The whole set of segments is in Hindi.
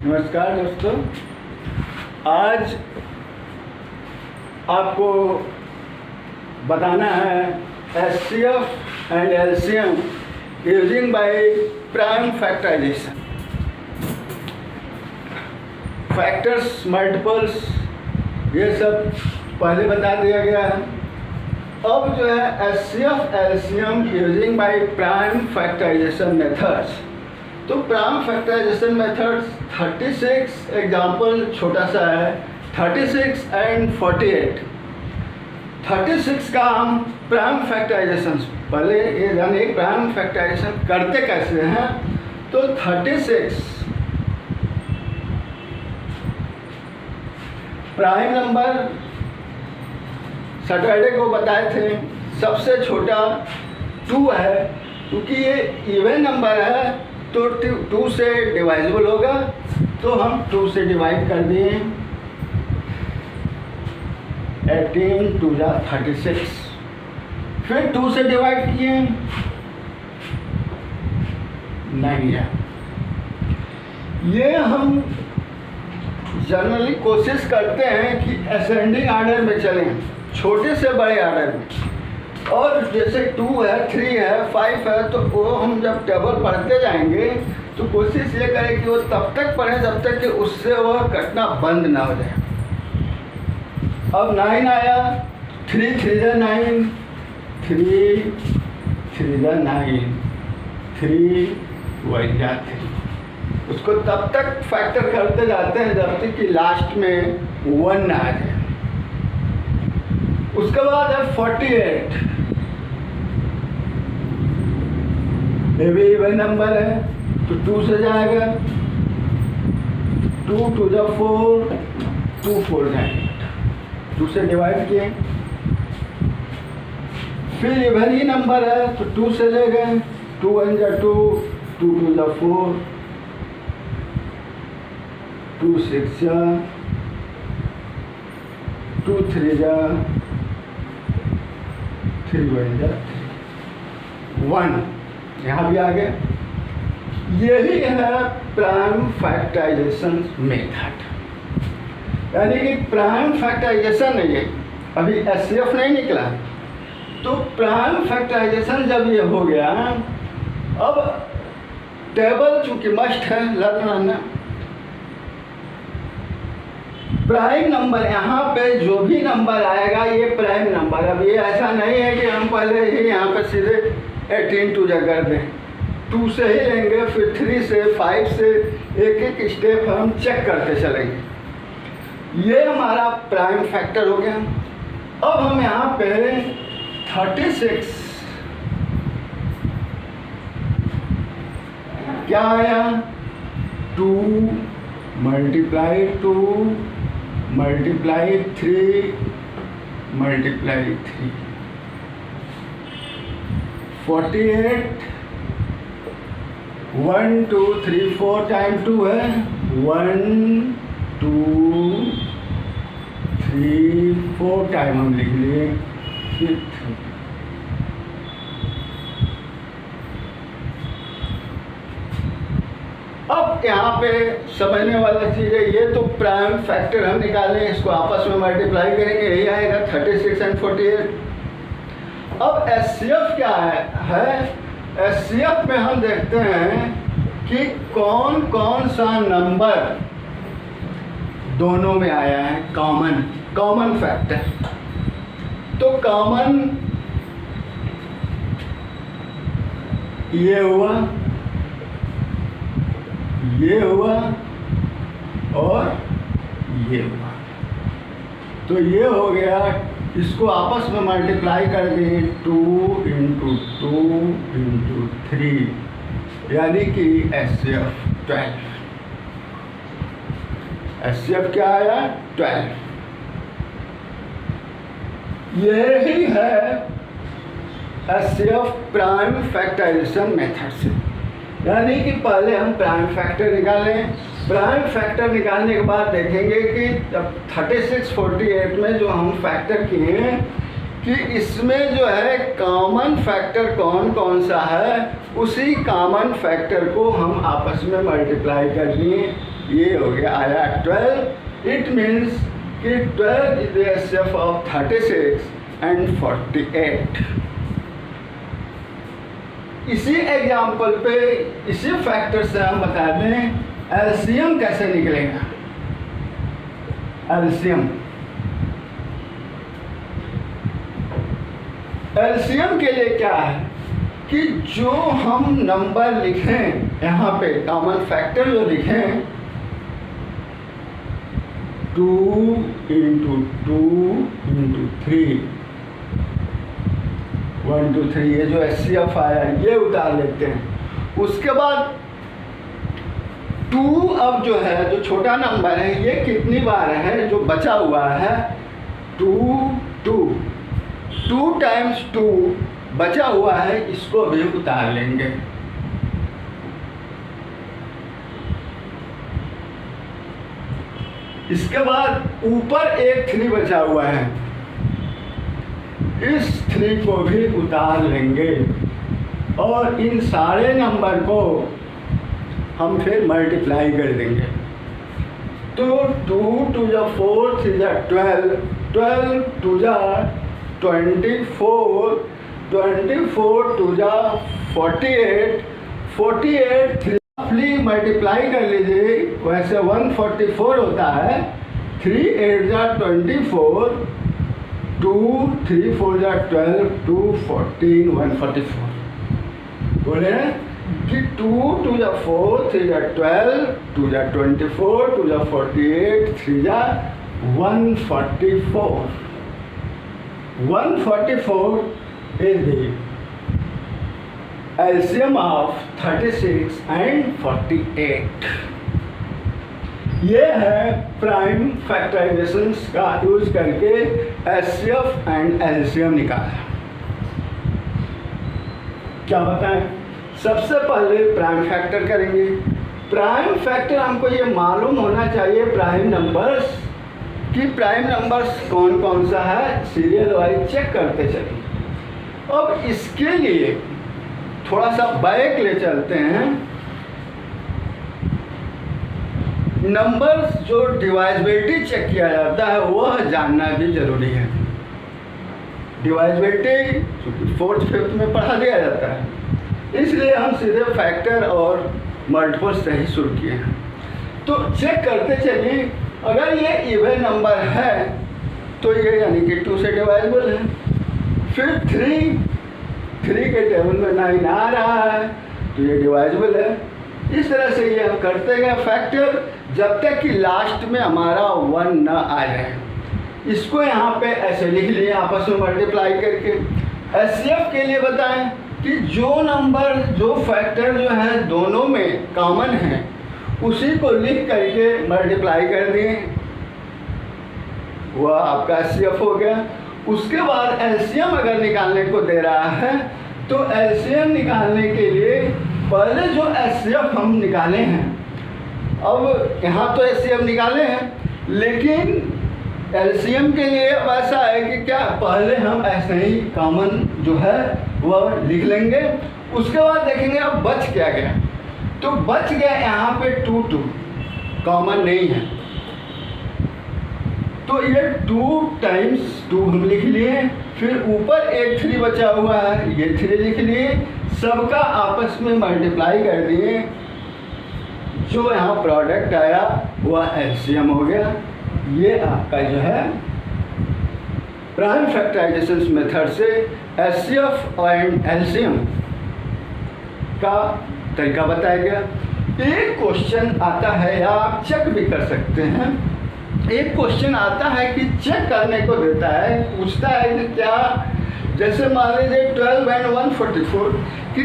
नमस्कार दोस्तों, आज आपको बताना है HCF and LCM using by prime factorisation. Factors, multiples, ये सब पहले बता दिया गया है। अब जो है HCF LCM using by prime factorisation methods. तो प्राइम फैक्टराइजेशन मेथड्स 36 एग्जाम्पल छोटा सा है, 36 एंड 48। 36 का हम प्राइम फैक्टराइजेशन पहले ये जानिए प्राइम फैक्टराइजेशन करते कैसे हैं। तो 36 प्राइम नंबर सैटरडे को बताए थे, सबसे छोटा 2 है, क्योंकि ये इवन नंबर है तो 2 से डिवाइजिबल होगा, तो हम 2 से डिवाइड कर दिए। 18 2 जा 36, फिर 2 से डिवाइड किए 9 है। ये हम जनरली कोशिश करते हैं कि असेंडिंग ऑर्डर में चलें, छोटे से बड़े ऑर्डर में। और जैसे 2 है, 3 है, 5 है, तो वो हम जब टेबल पढ़ते जाएंगे तो कोशिश ये करें कि वो तब तक पढ़ें जब तक कि उससे वह कटना बंद ना हो जाए। अब 9 आया, 3 3 जा 9, 3 3 जा 9, 3 1 जा 3। उसको तब तक फैक्टर करते जाते हैं जब तक कि लास्ट में 1 ना आ जाए। उसके बाद है 48। ये भी इवन नंबर है तो 2 से जाएगा, 2 2 जा 4, 2 4 जा 8, 2 से डिवाइड किए। फिर इवन ही नंबर है तो 2 से ले गए, 2 1 जा 2, 2 2 जा 4, 2 6 जा, 2 3 जा 3 1 जा 1, यहाँ भी आ गया। यही है प्राइम फैक्टराइजेशन मेथड, यानी कि प्राइम फैक्टराइजेशन है ये। अभी एचसीएफ नहीं निकला, तो प्राइम फैक्टराइजेशन जब ये हो गया, अब टेबल चूंकि मस्ट है लर्न रहना। प्राइम नंबर यहाँ पे जो भी नंबर आएगा ये प्राइम नंबर। अब ये ऐसा नहीं है कि हम पहले ही यहाँ पे सीधे 18 2 जा कर दें, 2 से ही लेंगे, फिर 3 से 5 से एक एक स्टेप हम चेक करते चलेंगे। ये हमारा प्राइम फैक्टर हो गया। अब हम यहाँ पे 36 क्या आया, 2 मल्टीप्लाई 2 मल्टीप्लाई 3 मल्टीप्लाई 3, 48 1 2 3 4 टाइम 2 है, 1 2 3 4 टाइम हम लिख लिए, फिर 3। अब यहाँ पे समझने वाला चीज़ है, ये तो प्राइम फैक्टर हम निकालें, इसको आपस में मल्टीप्लाई करेंगे, यही आएगा 36 एंड 48। अब एचसीएफ क्या है एचसीएफ में हम देखते हैं कि कौन कौन सा नंबर दोनों में आया है कॉमन फैक्टर। तो कॉमन ये हुआ, ये हुआ और ये हुआ, तो ये हो गया। इसको आपस में मल्टीप्लाई कर दें, 2 × 2 × 3, यानी कि एचसीएफ 12। एचसीएफ क्या आया, 12। यही है एचसीएफ प्राइम फैक्टराइजेशन मेथड से। यानी कि पहले हम प्राइम फैक्टर निकालें, प्राइम फैक्टर निकालने के बाद देखेंगे कि 36 48 में जो हम फैक्टर किए कि इसमें जो है कॉमन फैक्टर कौन कौन सा है, उसी कॉमन फैक्टर को हम आपस में मल्टीप्लाई कर लिए ये हो गया आया 12। इट मीन्स कि 12 is the HCF of 36 and 48। इसी एग्जाम्पल पे इसी फैक्टर से हम बता दें एलसीएम कैसे निकलेगा। एलसीएम के लिए क्या है कि जो हम नंबर लिखें यहाँ पे कॉमन फैक्टर जो लिखें 2 × 2 × 3 1 2 3 ये जो एचसीएफ आया ये उतार लेते हैं। उसके बाद 2 अब जो है जो छोटा नंबर है ये कितनी बार है जो बचा हुआ है 2 2 2 टाइम्स 2 बचा हुआ है, इसको भी उतार लेंगे। इसके बाद ऊपर एक 3 बचा हुआ है, इस 3 को भी उतार लेंगे और इन सारे नंबर को हम फिर मल्टीप्लाई कर देंगे। तो 2 2 जा 4 3 जा 12 12 2 जा 24 24 2 जा 48 48 3 मल्टीप्लाई कर लीजिए, वैसे 144 होता है। 3 8 जा 24 2 3 4 जा 12 2 14 144। बोले कि 2 2 जा 4 3 जा 12 2 जा 24 2 जा 48 3 जा 144। 144 is the LCM of 36 and 48। ये है प्राइम फैक्टराइजेशन का यूज करके एचसीएफ एंड एलसीएम निकाला। क्या बताएं? सबसे पहले प्राइम फैक्टर करेंगे। प्राइम फैक्टर हमको ये मालूम होना चाहिए प्राइम नंबर्स कि प्राइम नंबर्स कौन कौन सा है, सीरियल वाइज चेक करते चलिए। अब इसके लिए थोड़ा सा बैक ले चलते हैं। नंबर्स जो डिवाइजिबिलिटी चेक किया जाता है वह जानना भी जरूरी है। डिवाइजिबिलिटी चूँकि 4th 5th में पढ़ा दिया जाता है, इसलिए हम सीधे फैक्टर और मल्टीपल से ही शुरू किए हैं। तो चेक करते चलिए, अगर ये इवन नंबर है तो ये यानी कि 2 से डिवाइजिबल है। फिर 3 के टेबल में 9 आ रहा है तो ये डिवाइजिबल है। इस तरह से ये हम करते गए फैक्टर जब तक कि लास्ट में हमारा 1 न आ जाए। इसको यहाँ पे ऐसे लिख लिए आपस में मल्टीप्लाई करके। एचसीएफ के लिए बताएं कि जो नंबर जो फैक्टर जो है दोनों में कॉमन है उसी को लिख करके मल्टीप्लाई कर दिए, वह आपका एचसीएफ हो गया। उसके बाद एलसीएम अगर निकालने को दे रहा है तो एलसीएम निकालने के लिए पहले जो एचसीएफ हम निकाले हैं, अब यहाँ तो एचसीएफ निकाले हैं लेकिन एलसीएम के लिए वैसा है कि क्या पहले हम ऐसे ही कॉमन जो है वह लिख लेंगे। उसके बाद देखेंगे अब बच क्या गया, तो बच गया यहाँ पे 2 2 कॉमन नहीं है, तो ये 2 टाइम्स 2 हम लिख लिए। फिर ऊपर एक 3 बचा हुआ है, ये 3 लिख लिए, सबका आपस में मल्टीप्लाई कर दिए। जो यहाँ प्रोडक्ट आया वह एलसीएम हो गया। ये आपका जो है प्राइम फैक्टराइजेशन मेथड से एचसीएफ एंड एलसीएम का तरीका बताया गया। एक क्वेश्चन आता है या आप चेक भी कर सकते हैं। एक क्वेश्चन आता है कि चेक करने को देता है, पूछता है कि क्या, जैसे मान लीजिए 12 एंड 144 कि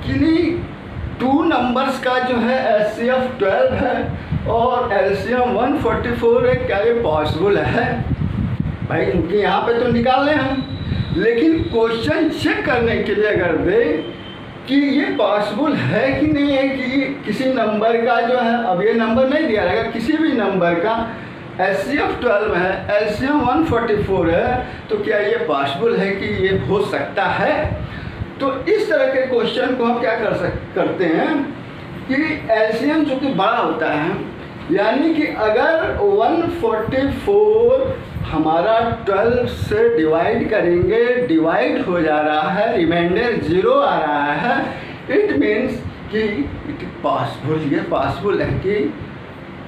किन्हीं 2 नंबर्स का जो है एचसीएफ 12 है और एलसीएम 144 है, क्या ये पॉसिबल है? भाई क्योंकि यहाँ पे तो निकाल लें हम, लेकिन क्वेश्चन चेक करने के लिए अगर दे कि ये पॉसिबल है कि नहीं है कि किसी नंबर का जो है, अब ये नंबर नहीं दिया रहेगा, किसी भी नंबर का एचसीएफ 12 है, एलसीएम 144 है, तो क्या ये पॉसिबल है कि ये हो सकता है? तो इस तरह के क्वेश्चन को हम क्या करते हैं कि एलसीएम जो कि बड़ा होता है यानी कि अगर 144 हमारा 12 से डिवाइड करेंगे, डिवाइड हो जा रहा है, रिमाइंडर 0 आ रहा है, इट मीन्स कि इट पॉसिबल, ये पॉसिबल है कि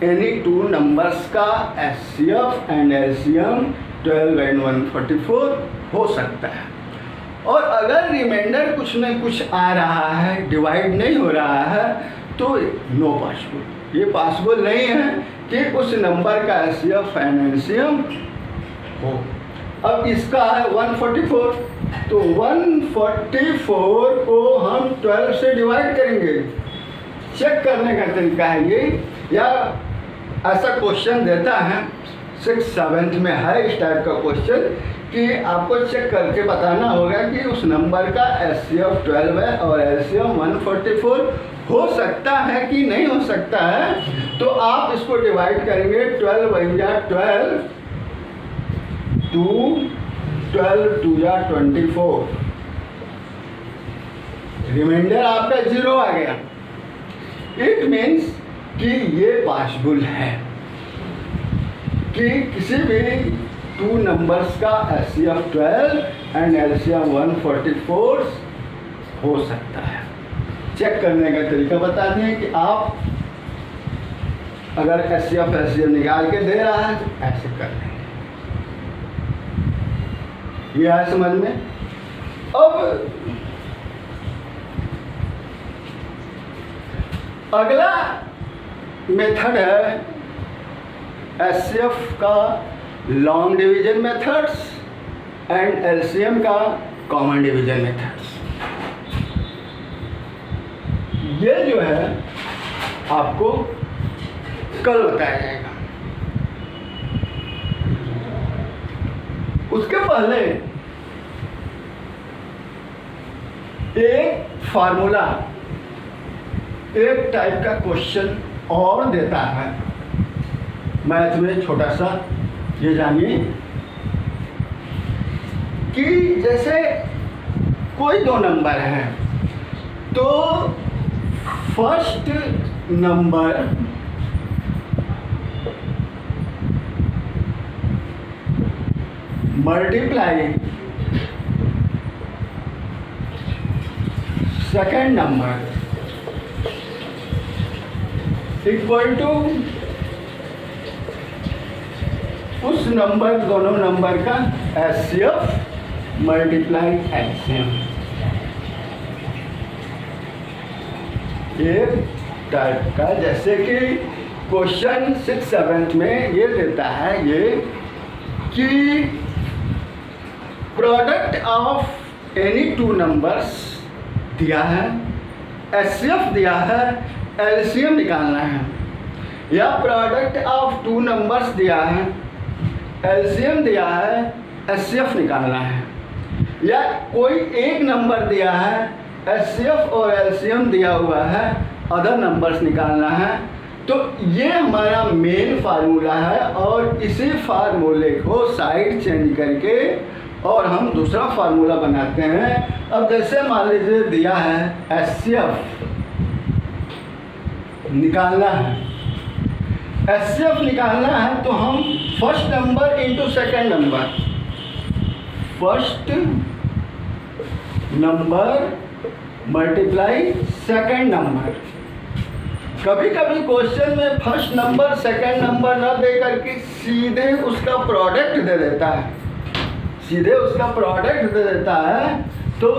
एनी टू नंबर्स का एचसीएफ एंड एलसीएम 12 एंड 144 हो सकता है। और अगर रिमाइंडर कुछ न कुछ आ रहा है, डिवाइड नहीं हो रहा है, तो नो पॉसिबल, ये पॉसिबल नहीं है कि उस नंबर का एचसीएफ एंड एलसीएम हो। अब इसका है 144, तो 144 को हम 12 से डिवाइड करेंगे। चेक करने का तरीका है ये, या ऐसा क्वेश्चन देता है 6th 7th में है इस टाइप का क्वेश्चन कि आपको चेक करके बताना होगा कि उस नंबर का एचसीएफ 12 है और एलसीएम 144 हो सकता है कि नहीं हो सकता है। तो आप इसको डिवाइड करेंगे, 12 1 जा 12, 2 12 2 जा 24, रिमाइंडर आपका 0 आ गया। इट मीन्स कि ये पॉसिबल है कि किसी भी टू नंबर्स का एचसीएफ 12 एंड एलसीएम 144 हो सकता है। चेक करने का तरीका बताते हैं कि आप अगर एचसीएफ एलसीएम निकाल के दे रहा है तो ऐसे कर लेंगे। ये है समझ में। अब अगला मेथड है एचसीएफ का long division methods and LCM का कॉमन डिवीजन मेथड्स। ये जो है आपको कल बताया जाएगा। उसके पहले एक फार्मूला, एक टाइप का क्वेश्चन और देता है मैथ में, छोटा सा। ये जानिए कि जैसे कोई दो नंबर है तो first number multiply second number equal to उस नंबर, दोनों नंबर का एचसीएफ मल्टीप्लाई एलसीएम। एक टाइप का, जैसे कि क्वेश्चन 6th 7th में ये देता है ये कि product of any two numbers दिया है, एचसीएफ दिया है, एलसीएम निकालना है, या प्रोडक्ट ऑफ टू नंबर्स दिया है, एलसीएम दिया है, एचसीएफ निकालना है, या कोई एक नंबर दिया है, एचसीएफ और एलसीएम दिया हुआ है, अदर नंबर्स निकालना है। तो ये हमारा मेन फार्मूला है और इसी फार्मूले को साइड चेंज करके और हम दूसरा फार्मूला बनाते हैं। अब जैसे मान लीजिए दिया है एचसीएफ निकालना है, एचसीएफ निकालना है तो हम first number into second number, first number multiply second number. कभी कभी क्वेश्चन में फर्स्ट नंबर सेकेंड नंबर न दे करके सीधे उसका प्रोडक्ट दे देता है, सीधे उसका प्रोडक्ट दे देता है। तो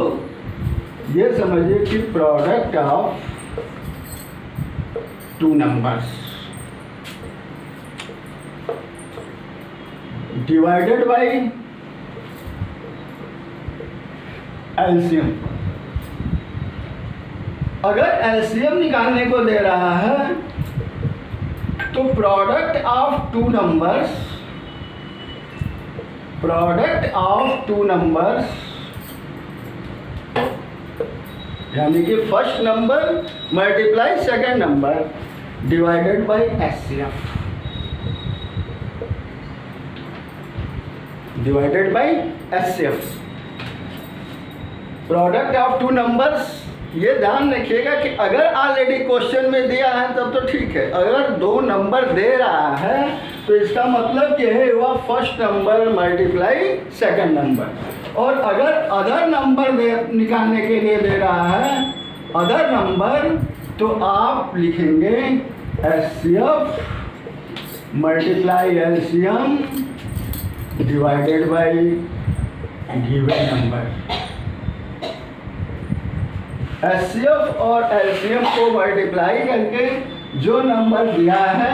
ये समझिए कि product of two numbers divided by LCM. अगर एलसीएम निकालने को दे रहा है तो product of two numbers, product of two numbers यानी कि first number multiply second number divided by HCF, divided by HCF. Product of two numbers ये ध्यान रखिएगा कि अगर ऑलरेडी क्वेश्चन में दिया है तब तो ठीक है, अगर 2 नंबर दे रहा है तो इसका मतलब ये है हुआ first number multiply second number. और अगर अदर नंबर निकालने के लिए दे रहा है अदर नंबर, तो आप लिखेंगे HCF multiply LCM divided by given number. HCF और LCM को मल्टीप्लाई करके जो नंबर दिया है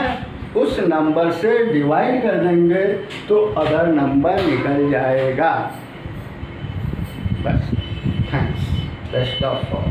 उस नंबर से डिवाइड कर देंगे तो अदर नंबर निकल जाएगा। बस, थैंक्स, बेस्ट ऑफ ऑल।